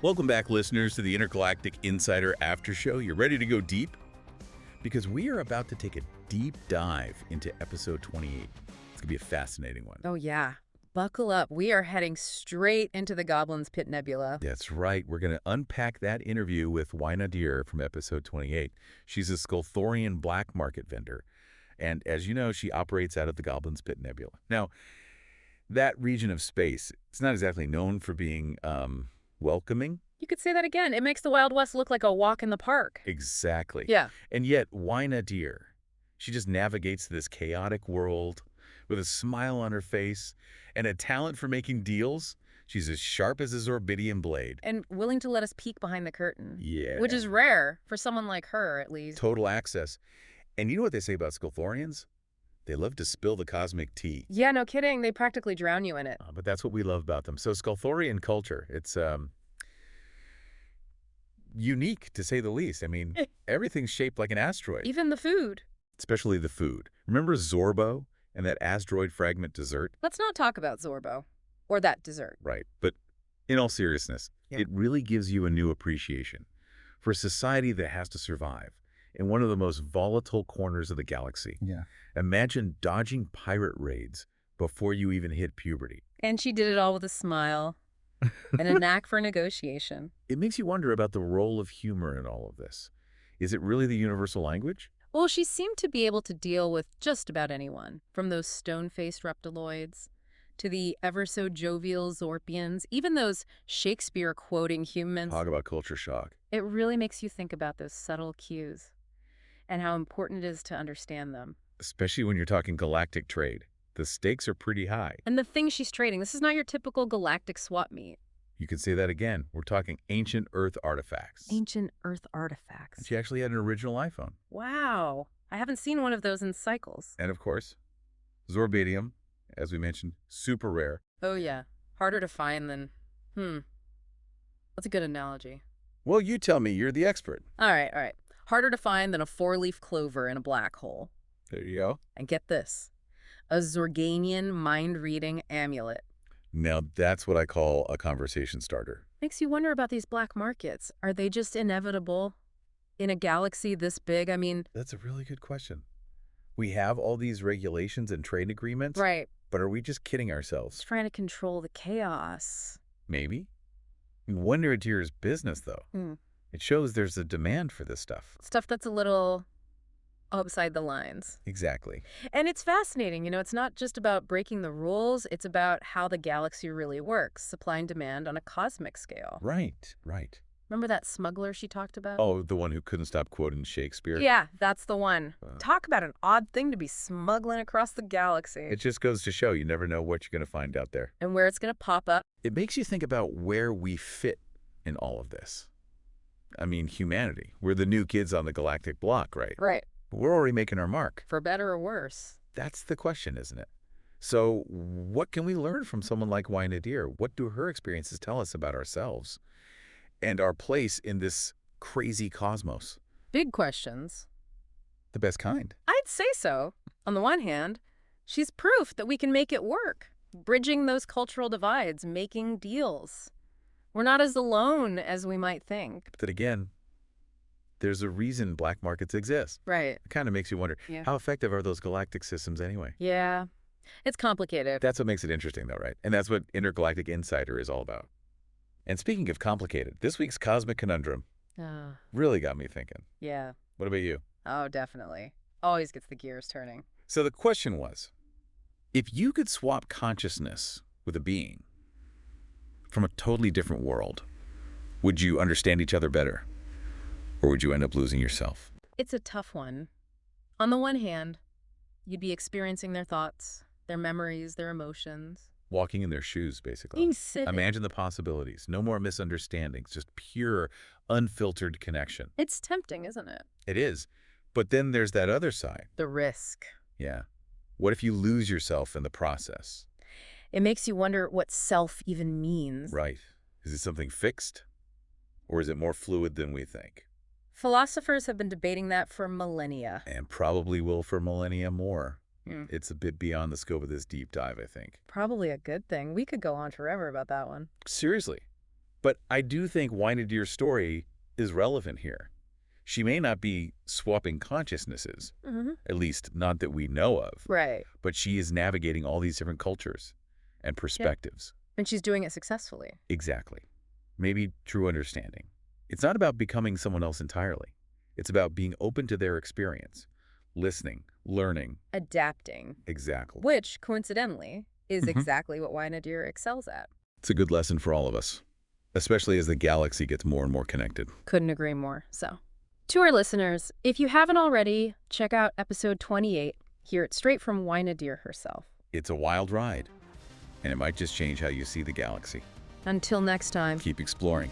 Welcome back, listeners, to the Intergalactic Insider Aftershow. You ready to go deep? Because we are about to take a deep dive into episode 28. It's going to be a fascinating one. Oh, yeah. Buckle up. We are heading straight into the Goblin's Pit Nebula. That's right. We're going to unpack that interview with Nadir from episode 28. She's a Skulthorian black market vendor. And as you know, she operates out of the Goblin's Pit Nebula. Now, that region of space, it's not exactly known for being welcoming. You could say that again. It makes the Wild West look like a walk in the park. Exactly. Yeah. And yet, why Nadir? She just navigates this chaotic world with a smile on her face and a talent for making deals. She's as sharp as a Zorbidian blade. And willing to let us peek behind the curtain. Yeah. Which is rare for someone like her, at least. Total access. And you know what they say about Skulthorians? They love to spill the cosmic tea. Yeah, no kidding. They practically drown you in it. But that's what we love about them. So Skulthorian culture, it's unique, to say the least. I mean, everything's shaped like an asteroid. Even the food. Especially the food. Remember Zorbo and that asteroid fragment dessert? Let's not talk about Zorbo. Or that dessert. Right. But in all seriousness, it really gives you a new appreciation for a society that has to survive in one of the most volatile corners of the galaxy. Yeah. Imagine dodging pirate raids before you even hit puberty. And she did it all with a smile and a knack for negotiation. It makes you wonder about the role of humor in all of this. Is it really the universal language? Well, she seemed to be able to deal with just about anyone, from those stone-faced reptiloids to the ever-so-jovial Zorpians, even those Shakespeare-quoting humans. Talk about culture shock. It really makes you think about those subtle cues and how important it is to understand them. Especially when you're talking galactic trade. The stakes are pretty high. And the things she's trading, this is not your typical galactic swap meet. You could say that again. We're talking ancient Earth artifacts. Ancient Earth artifacts. And she actually had an original iPhone. Wow. I haven't seen one of those in cycles. And of course, Zorbidium, as we mentioned, super rare. Oh, yeah. Harder to find than... That's a good analogy. Well, you tell me. You're the expert. All right. Harder to find than a four-leaf clover in a black hole. There you go. And get this. A Zorganian mind-reading amulet. Now, that's what I call a conversation starter. Makes you wonder about these black markets. Are they just inevitable in a galaxy this big? I mean... That's a really good question. We have all these regulations and trade agreements. Right. But are we just kidding ourselves? Just trying to control the chaos. Maybe. Wonder Nadir's business, though. It shows there's a demand for this stuff. Stuff that's a little outside the lines. Exactly. And it's fascinating. You know, it's not just about breaking the rules. It's about how the galaxy really works. Supply and demand on a cosmic scale. Right. Remember that smuggler she talked about? Oh, the one who couldn't stop quoting Shakespeare? Yeah, that's the one. Talk about an odd thing to be smuggling across the galaxy. It just goes to show you never know what you're going to find out there. And where it's going to pop up. It makes you think about where we fit in all of this. I mean, humanity. We're the new kids on the galactic block, right? Right. We're already making our mark. For better or worse. That's the question, isn't it? So what can we learn from someone like Nadir? What do her experiences tell us about ourselves and our place in this crazy cosmos? Big questions. The best kind. I'd say so. On the one hand, she's proof that we can make it work. Bridging those cultural divides, making deals. We're not as alone as we might think. But then again, there's a reason black markets exist. Right. It kind of makes you wonder, how effective are those galactic systems anyway? Yeah. It's complicated. That's what makes it interesting, though, right? And that's what Intergalactic Insider is all about. And speaking of complicated, this week's Cosmic Conundrum really got me thinking. Yeah. What about you? Oh, definitely. Always gets the gears turning. So the question was, if you could swap consciousness with a being from a totally different world, would you understand each other better? Or would you end up losing yourself? It's a tough one. On the one hand, you'd be experiencing their thoughts, their memories, their emotions. Walking in their shoes, basically. Imagine the possibilities. No more misunderstandings, just pure, unfiltered connection. It's tempting, isn't it? It is. But then there's that other side. The risk. Yeah. What if you lose yourself in the process? It makes you wonder what self even means. Right. Is it something fixed? Or is it more fluid than we think? Philosophers have been debating that for millennia. And probably will for millennia more. It's a bit beyond the scope of this deep dive, I think. Probably a good thing. We could go on forever about that one. Seriously. But I do think Nadir's story is relevant here. She may not be swapping consciousnesses, at least not that we know of, Right. but she is navigating all these different cultures and perspectives. And she's doing it successfully. Exactly. Maybe true understanding. It's not about becoming someone else entirely. It's about being open to their experience, listening, learning. Adapting. Exactly. Which, coincidentally, is exactly what Nadir excels at. It's a good lesson for all of us, especially as the galaxy gets more and more connected. Couldn't agree more. So, to our listeners, if you haven't already, check out episode 28. Hear it straight from Nadir herself. It's a wild ride, and it might just change how you see the galaxy. Until next time. Keep exploring.